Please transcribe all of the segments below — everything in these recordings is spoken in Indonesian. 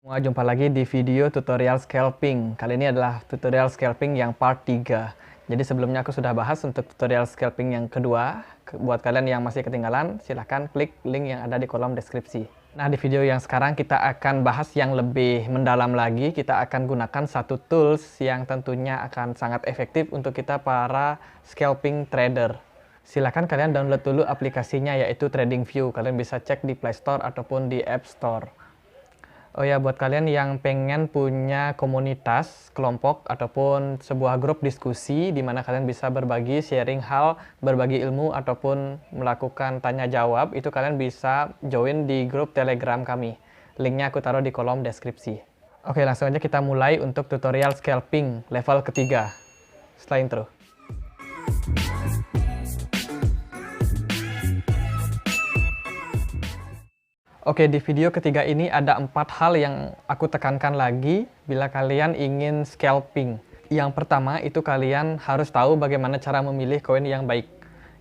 Jumpa lagi di video tutorial scalping. Kali ini adalah tutorial scalping yang part 3. Jadi sebelumnya aku sudah bahas untuk tutorial scalping yang kedua. Buat kalian yang masih ketinggalan, silahkan klik link yang ada di kolom deskripsi. Nah, di video yang sekarang kita akan bahas yang lebih mendalam lagi. Kita akan gunakan satu tools yang tentunya akan sangat efektif untuk kita para scalping trader. Silahkan kalian download dulu aplikasinya, yaitu TradingView. Kalian bisa cek di Play Store ataupun di App Store. Oh ya, buat kalian yang pengen punya komunitas, kelompok, ataupun sebuah grup diskusi di mana kalian bisa berbagi, sharing hal, berbagi ilmu, ataupun melakukan tanya jawab, itu kalian bisa join di grup Telegram kami. Linknya aku taruh di kolom deskripsi. Oke, langsung aja kita mulai untuk tutorial scalping level ketiga. Setelah intro. Oke, di video ketiga ini ada 4 hal yang aku tekankan lagi bila kalian ingin scalping. Yang pertama itu kalian harus tahu bagaimana cara memilih koin yang baik.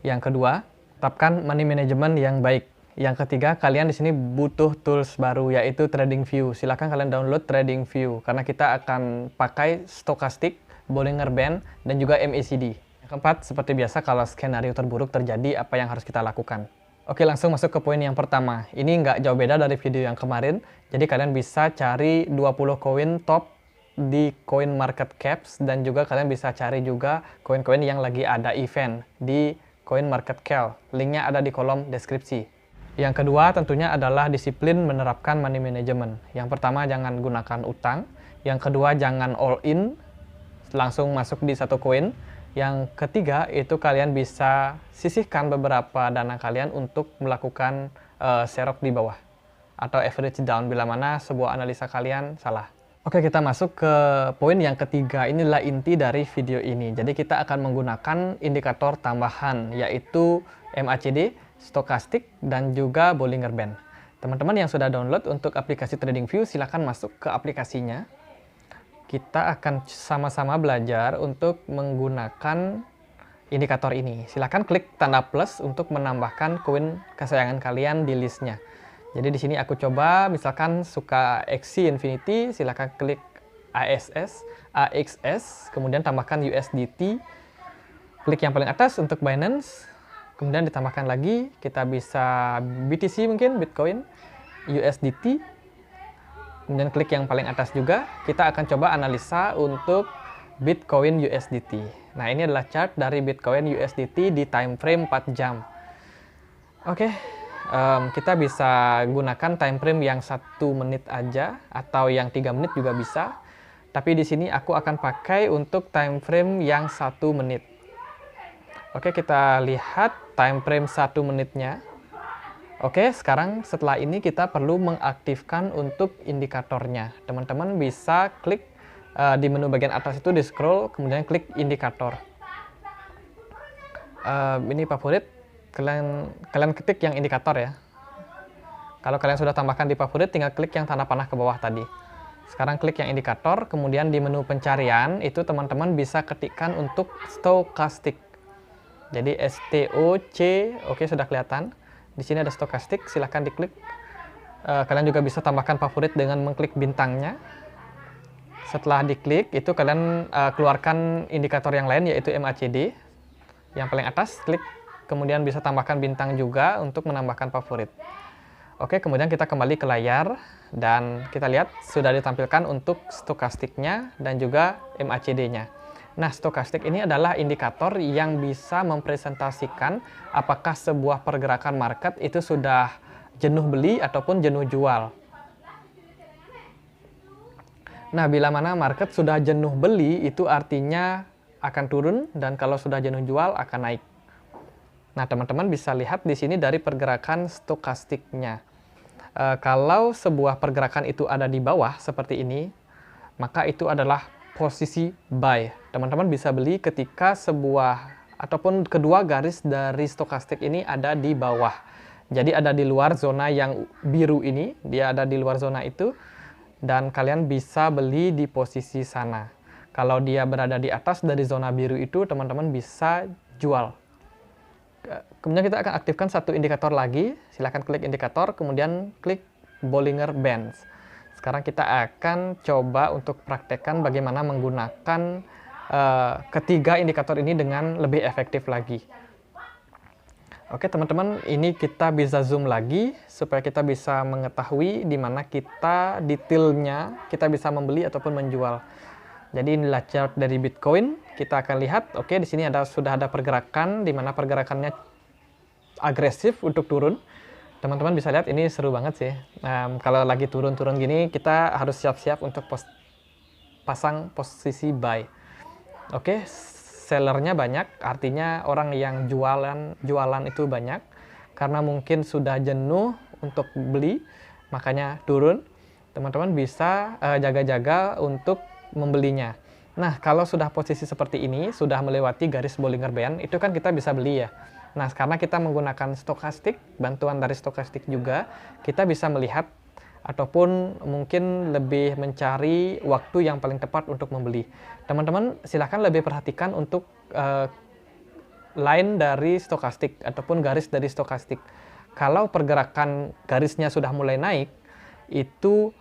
Yang kedua, tetapkan money management yang baik. Yang ketiga, kalian di sini butuh tools baru yaitu TradingView. Silahkan kalian download TradingView karena kita akan pakai Stochastic, Bollinger Band, dan juga MACD. Yang keempat, seperti biasa kalau skenario terburuk terjadi, apa yang harus kita lakukan? Oke, langsung masuk ke poin yang pertama. Ini nggak jauh beda dari video yang kemarin. Jadi kalian bisa cari 20 koin top di Coin Market Caps dan juga kalian bisa cari juga koin-koin yang lagi ada event di Coin Market Cap. Linknya ada di kolom deskripsi. Yang kedua tentunya adalah disiplin menerapkan money management. Yang pertama jangan gunakan utang. Yang kedua jangan all in, langsung masuk di satu koin. Yang ketiga itu kalian bisa sisihkan beberapa dana kalian untuk melakukan serok di bawah atau average down bila mana sebuah analisa kalian salah. Oke, kita masuk ke poin yang ketiga. Inilah inti dari video ini. Jadi kita akan menggunakan indikator tambahan yaitu MACD, Stochastic, dan juga Bollinger Band. Teman-teman yang sudah download untuk aplikasi TradingView silahkan masuk ke aplikasinya. Kita akan sama-sama belajar untuk menggunakan indikator ini. Silahkan klik tanda plus untuk menambahkan koin kesayangan kalian di listnya. Jadi di sini aku coba, misalkan suka XC Infinity, silahkan klik AXS, kemudian tambahkan USDT. Klik yang paling atas untuk Binance, kemudian ditambahkan lagi, kita bisa BTC mungkin, Bitcoin, USDT. Kemudian klik yang paling atas juga, kita akan coba analisa untuk Bitcoin USDT. Nah, ini adalah chart dari Bitcoin USDT di time frame 4 jam. Oke, kita bisa gunakan time frame yang 1 menit aja, atau yang 3 menit juga bisa. Tapi di sini aku akan pakai untuk time frame yang 1 menit. Oke, kita lihat time frame 1 menitnya. Oke, sekarang setelah ini kita perlu mengaktifkan untuk indikatornya. Teman-teman bisa klik di menu bagian atas itu, di scroll, kemudian klik indikator. Ini favorit, kalian ketik yang indikator ya. Kalau kalian sudah tambahkan di favorit, tinggal klik yang tanda panah ke bawah tadi. Sekarang klik yang indikator, kemudian di menu pencarian, itu teman-teman bisa ketikkan untuk Stochastic. Jadi STOC, oke sudah kelihatan. Di sini ada Stochastic, silahkan diklik. Kalian juga bisa tambahkan favorit dengan mengklik bintangnya. Setelah diklik, itu kalian keluarkan indikator yang lain yaitu MACD. Yang paling atas, klik. Kemudian bisa tambahkan bintang juga untuk menambahkan favorit. Oke, kemudian kita kembali ke layar. Dan kita lihat sudah ditampilkan untuk Stochastic-nya dan juga MACD-nya. Nah, Stochastic ini adalah indikator yang bisa mempresentasikan apakah sebuah pergerakan market itu sudah jenuh beli ataupun jenuh jual. Nah, bila mana market sudah jenuh beli, itu artinya akan turun, dan kalau sudah jenuh jual akan naik. Nah, teman-teman bisa lihat di sini dari pergerakan Stochastic-nya. Kalau sebuah pergerakan itu ada di bawah seperti ini, maka itu adalah posisi buy. Teman-teman bisa beli ketika sebuah ataupun kedua garis dari Stochastic ini ada di bawah. Jadi ada di luar zona yang biru ini, dia ada di luar zona itu, dan kalian bisa beli di posisi sana. Kalau dia berada di atas dari zona biru itu, teman-teman bisa jual. Kemudian kita akan aktifkan satu indikator lagi. Silahkan klik indikator, kemudian klik Bollinger Bands. sekarang kita akan coba untuk praktekkan bagaimana menggunakan ketiga indikator ini dengan lebih efektif lagi. Oke teman-teman, ini kita bisa zoom lagi supaya kita bisa mengetahui di mana kita detailnya kita bisa membeli ataupun menjual. Jadi inilah chart dari Bitcoin. Kita akan lihat, oke di sini sudah ada pergerakan di mana pergerakannya agresif untuk turun. Teman-teman bisa lihat ini seru banget sih. Kalau lagi turun-turun gini kita harus siap-siap untuk pasang posisi buy. Oke. Sellernya banyak, artinya orang yang jualan itu banyak, karena mungkin sudah jenuh untuk beli, makanya turun. Teman-teman bisa jaga-jaga untuk membelinya. Nah, kalau sudah posisi seperti ini, sudah melewati garis Bollinger Band, itu kan kita bisa beli ya. Nah, karena kita menggunakan stokastik, bantuan dari stokastik juga, kita bisa melihat ataupun mungkin lebih mencari waktu yang paling tepat untuk membeli. Teman-teman silahkan lebih perhatikan untuk line dari stokastik ataupun garis dari stokastik. Kalau pergerakan garisnya sudah mulai naik, itu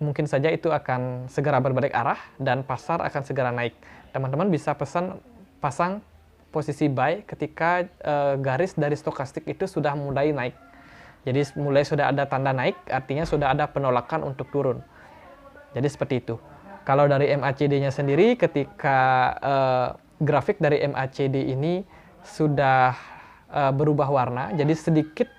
mungkin saja itu akan segera berbalik arah dan pasar akan segera naik. Teman-teman bisa pasang posisi buy ketika garis dari stokastik itu sudah mulai naik. Jadi mulai sudah ada tanda naik, artinya sudah ada penolakan untuk turun. Jadi seperti itu. Kalau dari MACD-nya sendiri, ketika grafik dari MACD ini sudah berubah warna, jadi sedikit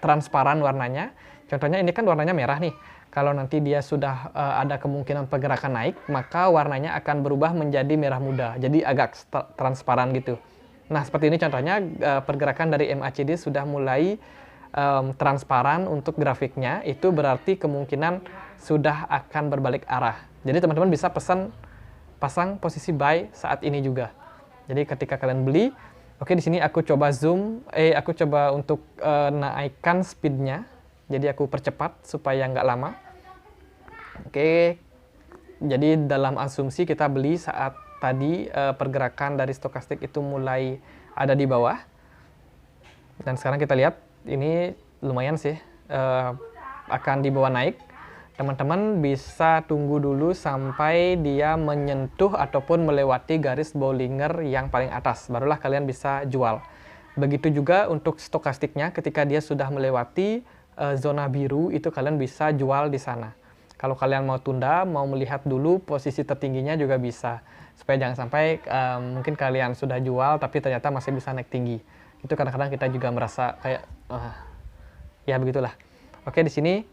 transparan warnanya. Contohnya ini kan warnanya merah nih. Kalau nanti dia sudah ada kemungkinan pergerakan naik, maka warnanya akan berubah menjadi merah muda. Jadi agak transparan gitu. Nah seperti ini contohnya pergerakan dari MACD sudah mulai transparan untuk grafiknya, itu berarti kemungkinan sudah akan berbalik arah. Jadi teman-teman bisa pasang posisi buy saat ini juga. Jadi ketika kalian beli, oke di sini aku coba zoom, aku coba untuk naikkan speednya. Jadi aku percepat supaya nggak lama. Oke, jadi dalam asumsi kita beli saat tadi pergerakan dari stokastik itu mulai ada di bawah. Dan sekarang kita lihat ini lumayan sih akan dibawa naik. Teman-teman bisa tunggu dulu sampai dia menyentuh ataupun melewati garis Bollinger yang paling atas, barulah kalian bisa jual. Begitu juga untuk stokastiknya, ketika dia sudah melewati zona biru itu kalian bisa jual di sana. Kalau kalian mau tunda, mau melihat dulu posisi tertingginya juga bisa, supaya jangan sampai mungkin kalian sudah jual tapi ternyata masih bisa naik tinggi. Itu kadang-kadang kita juga merasa kayak ya begitulah. Oke di sini,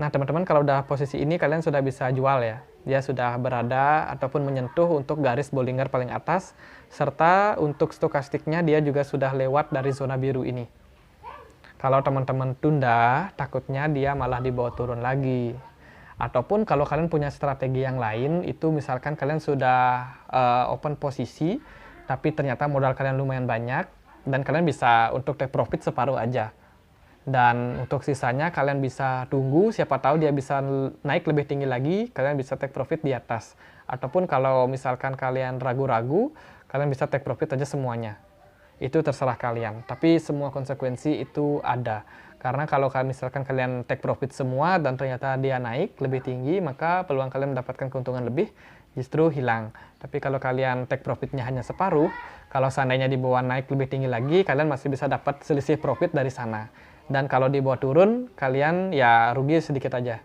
nah teman-teman kalau udah posisi ini kalian sudah bisa jual ya. Dia sudah berada ataupun menyentuh untuk garis Bollinger paling atas, serta untuk stokastiknya dia juga sudah lewat dari zona biru ini. Kalau teman-teman tunda, takutnya dia malah dibawa turun lagi. Ataupun kalau kalian punya strategi yang lain, itu misalkan kalian sudah open posisi, tapi ternyata modal kalian lumayan banyak, dan kalian bisa untuk take profit separuh aja. Dan untuk sisanya kalian bisa tunggu, siapa tahu dia bisa naik lebih tinggi lagi, kalian bisa take profit di atas. Ataupun kalau misalkan kalian ragu-ragu, kalian bisa take profit aja semuanya. Itu terserah kalian, tapi semua konsekuensi itu ada. Karena kalau misalkan kalian take profit semua dan ternyata dia naik lebih tinggi, maka peluang kalian mendapatkan keuntungan lebih justru hilang. Tapi kalau kalian take profitnya hanya separuh, kalau seandainya di bawah naik lebih tinggi lagi, kalian masih bisa dapat selisih profit dari sana. Dan kalau di bawah turun, kalian ya rugi sedikit aja.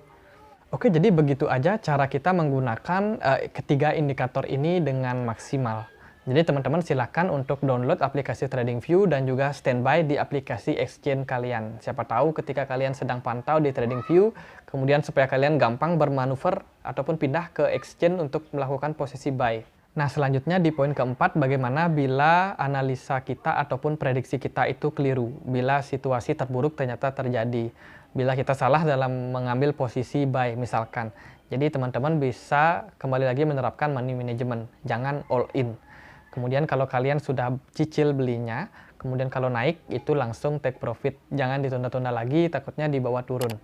Oke, jadi begitu aja cara kita menggunakan ketiga indikator ini dengan maksimal. Jadi teman-teman silakan untuk download aplikasi TradingView dan juga standby di aplikasi exchange kalian. Siapa tahu ketika kalian sedang pantau di TradingView, kemudian supaya kalian gampang bermanuver ataupun pindah ke exchange untuk melakukan posisi buy. Nah selanjutnya di poin keempat, bagaimana bila analisa kita ataupun prediksi kita itu keliru, bila situasi terburuk ternyata terjadi, bila kita salah dalam mengambil posisi buy misalkan. Jadi teman-teman bisa kembali lagi menerapkan money management, jangan all in. Kemudian kalau kalian sudah cicil belinya, kemudian kalau naik itu langsung take profit. Jangan ditunda-tunda lagi, takutnya dibawa turun.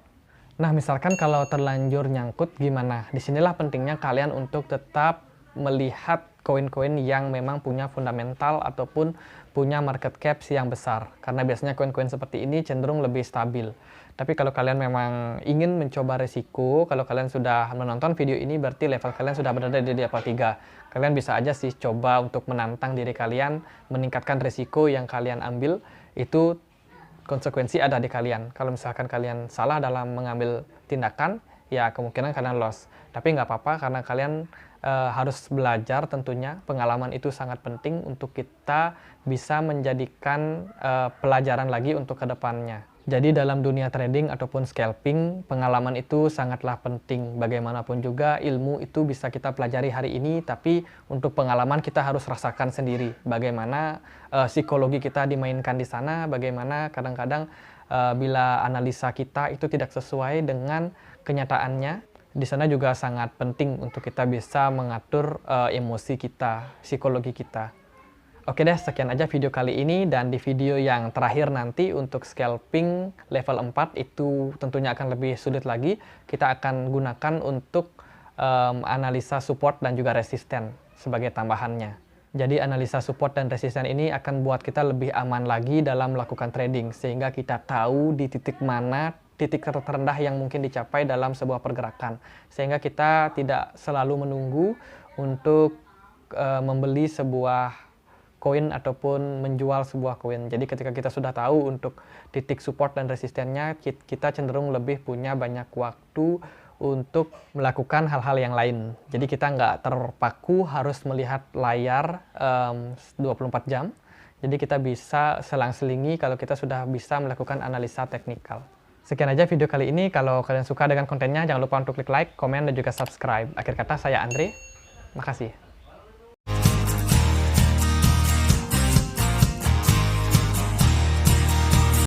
Nah misalkan kalau terlanjur nyangkut gimana? Disinilah pentingnya kalian untuk tetap melihat koin-koin yang memang punya fundamental ataupun punya market cap yang besar. Karena biasanya koin-koin seperti ini cenderung lebih stabil. Tapi kalau kalian memang ingin mencoba resiko, kalau kalian sudah menonton video ini berarti level kalian sudah berada di level 3. Kalian bisa aja sih coba untuk menantang diri kalian, meningkatkan resiko yang kalian ambil, itu konsekuensi ada di kalian. Kalau misalkan kalian salah dalam mengambil tindakan, ya kemungkinan kalian loss. Tapi nggak apa-apa karena kalian harus belajar tentunya. Pengalaman itu sangat penting untuk kita bisa menjadikan pelajaran lagi untuk kedepannya. Jadi dalam dunia trading ataupun scalping, pengalaman itu sangatlah penting. Bagaimanapun juga ilmu itu bisa kita pelajari hari ini, tapi untuk pengalaman kita harus rasakan sendiri. Bagaimana psikologi kita dimainkan di sana, bagaimana kadang-kadang bila analisa kita itu tidak sesuai dengan kenyataannya. Di sana juga sangat penting untuk kita bisa mengatur emosi kita, psikologi kita. Oke deh, sekian aja video kali ini, dan di video yang terakhir nanti untuk scalping level 4 itu tentunya akan lebih sulit lagi. Kita akan gunakan untuk analisa support dan juga resisten sebagai tambahannya. Jadi analisa support dan resisten ini akan buat kita lebih aman lagi dalam melakukan trading, sehingga kita tahu di titik mana titik terendah yang mungkin dicapai dalam sebuah pergerakan, sehingga kita tidak selalu menunggu untuk membeli sebuah koin ataupun menjual sebuah koin. Jadi ketika kita sudah tahu untuk titik support dan resistennya, kita cenderung lebih punya banyak waktu untuk melakukan hal-hal yang lain. Jadi kita nggak terpaku harus melihat layar 24 jam. Jadi kita bisa selang-selingi kalau kita sudah bisa melakukan analisa teknikal. Sekian aja video kali ini. Kalau kalian suka dengan kontennya, jangan lupa untuk klik like, komen, dan juga subscribe. Akhir kata, saya Andre. Makasih.